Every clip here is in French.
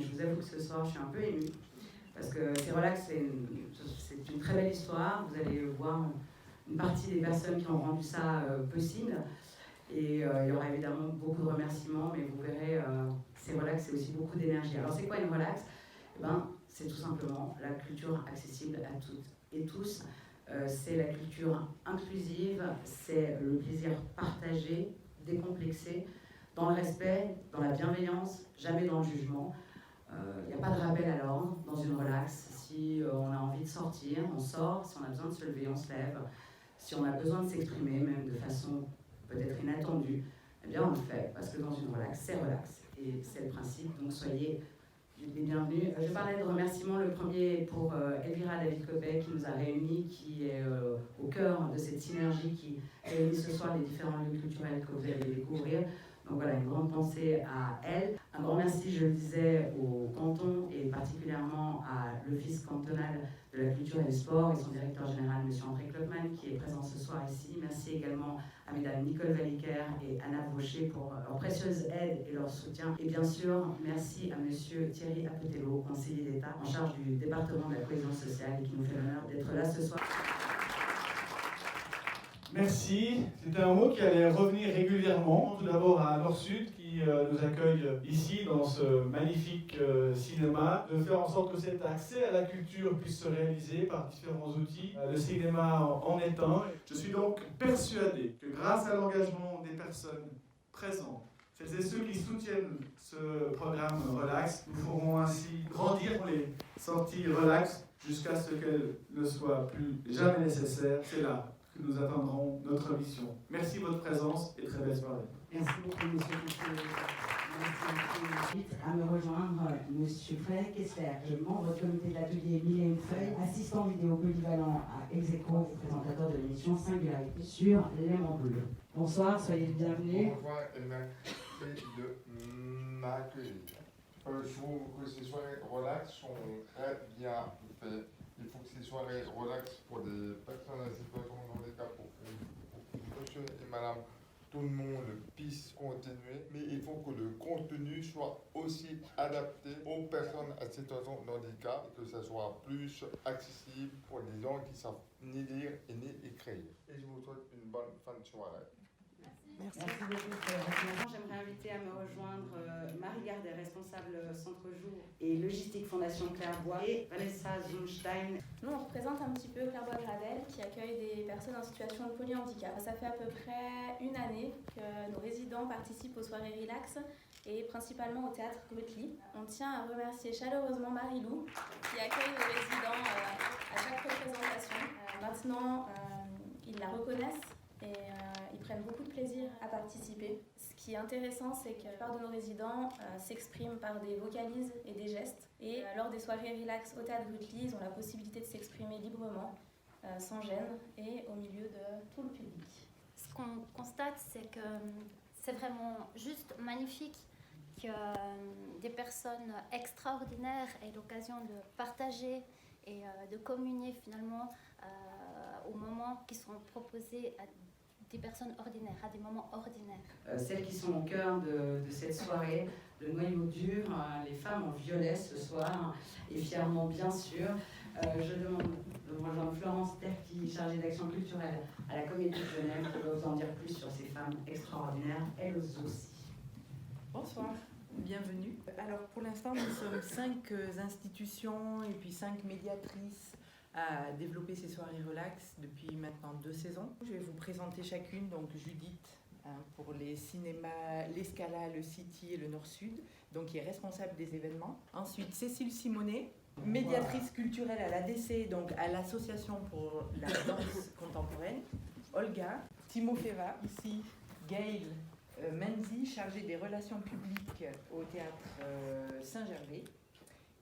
mais je vous avoue que ce soir, je suis un peu émue. Parce que c'est relax, c'est une très belle histoire. Vous allez voir une partie des personnes qui ont rendu ça possible. Et il y aura évidemment beaucoup de remerciements, mais vous verrez, c'est relax, c'est aussi beaucoup d'énergie. Alors c'est quoi une relax? Eh ben, c'est tout simplement la culture accessible à toutes et tous. C'est la culture inclusive, c'est le plaisir partagé, décomplexé, dans le respect, dans la bienveillance, jamais dans le jugement. Il n'y a pas de rappel à l'ordre dans une relax. Si on a envie de sortir, on sort. Si on a besoin de se lever, on se lève. Si on a besoin de s'exprimer, même de façon peut-être inattendue, eh bien on le fait, parce que dans une relax, c'est relax. Et c'est le principe, donc soyez les bienvenus. Je parlais de remerciements, le premier pour Elvira David-Copet qui nous a réunis, qui est au cœur de cette synergie qui réunit ce soir les différents lieux culturels que vous allez découvrir. Donc voilà, une grande pensée à elle. Un grand merci, je le disais, au canton et particulièrement à l'Office cantonal de la culture et du sport et son directeur général, M. André Klopman, qui est présent ce soir ici. Merci également à Mesdames Nicole Valiquer et Anna Brochet pour leur précieuse aide et leur soutien. Et bien sûr, merci à M. Thierry Apotello, conseiller d'État en charge du département de la cohésion sociale et qui nous fait l'honneur d'être là ce soir. Merci. C'était un mot qui allait revenir régulièrement. Tout d'abord à Nord-Sud qui nous accueille ici dans ce magnifique cinéma, de faire en sorte que cet accès à la culture puisse se réaliser par différents outils. Le cinéma en est un. Je suis donc persuadé que grâce à l'engagement des personnes présentes, celles et ceux qui soutiennent ce programme Relax, nous ferons ainsi grandir les sorties Relax jusqu'à ce qu'elles ne soient plus jamais nécessaires. C'est là que nous atteindrons notre mission. Merci de votre présence et très belle soirée. Merci beaucoup, M. Couture. Merci beaucoup. À me rejoindre, M. Frédéric Kessler, membre du comité de l'atelier Mille et une feuilles, assistant vidéo polyvalent à Execo, présentateur de l'émission Singularité sur les Mandoules. Bonsoir, soyez le bienvenu. Bonsoir et merci de m'accueillir. Je trouve que ces soirées relax sont très bien faites. Il faut que ces soirées relax pour des personnes en situation de handicap, pour monsieur et madame, tout le monde puisse continuer, mais il faut que le contenu soit aussi adapté aux personnes en situation de handicap, que ça soit plus accessible pour les gens qui savent ni lire et ni écrire. Et je vous souhaite une bonne fin de soirée. Merci beaucoup. J'aimerais inviter à me rejoindre Marie Gardet, responsable Centre Jour et Logistique Fondation Clairbois, et Vanessa Zumstein. Nous, on représente un petit peu Clairbois-Gradel qui accueille des personnes en situation de polyhandicap. Ça fait à peu près une année que nos résidents participent aux soirées relax et principalement au théâtre Grutli. On tient à remercier chaleureusement Marie-Lou qui accueille nos résidents à chaque représentation. Maintenant, ils la reconnaissent et ils prennent beaucoup de plaisir à participer. Ce qui est intéressant, c'est que la plupart de nos résidents s'expriment par des vocalises et des gestes. Et lors des soirées relax au théâtre Grutli, ils ont la possibilité de s'exprimer librement, sans gêne et au milieu de tout le public. Ce qu'on constate, c'est que c'est vraiment juste magnifique que des personnes extraordinaires aient l'occasion de partager et de communier finalement aux moments qui sont proposés à des personnes ordinaires, à des moments ordinaires. Celles qui sont au cœur de cette soirée, le noyau dur, les femmes en violet ce soir, et fièrement bien sûr. Je demande de rejoindre Florence Terki, chargée d'action culturelle à la Comédie de Genève, qui va vous en dire plus sur ces femmes extraordinaires, elles aussi. Bonsoir, bienvenue. Alors pour l'instant, nous sommes 5 institutions et puis 5 médiatrices à développer ces soirées relax depuis maintenant 2 saisons. Je vais vous présenter chacune, donc Judith pour les cinémas, l'Escala, le City et le Nord-Sud, donc qui est responsable des événements. Ensuite Cécile Simonet, médiatrice culturelle à l'ADC, donc à l'Association pour la danse contemporaine. Olga, Timo Feva, ici Gail Menzi, chargée des relations publiques au théâtre Saint-Gervais,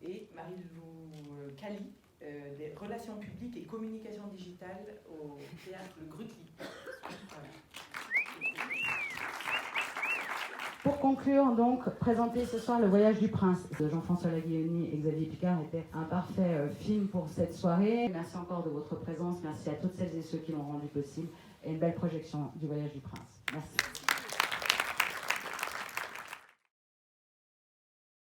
et Marie-Lou Cali, des relations publiques et communication digitale au théâtre Grutli. Voilà. Pour conclure, donc, présenter ce soir Le Voyage du Prince de Jean-François Laguioni et Xavier Picard était un parfait film pour cette soirée. Merci encore de votre présence, merci à toutes celles et ceux qui l'ont rendu possible et une belle projection du Voyage du Prince. Merci.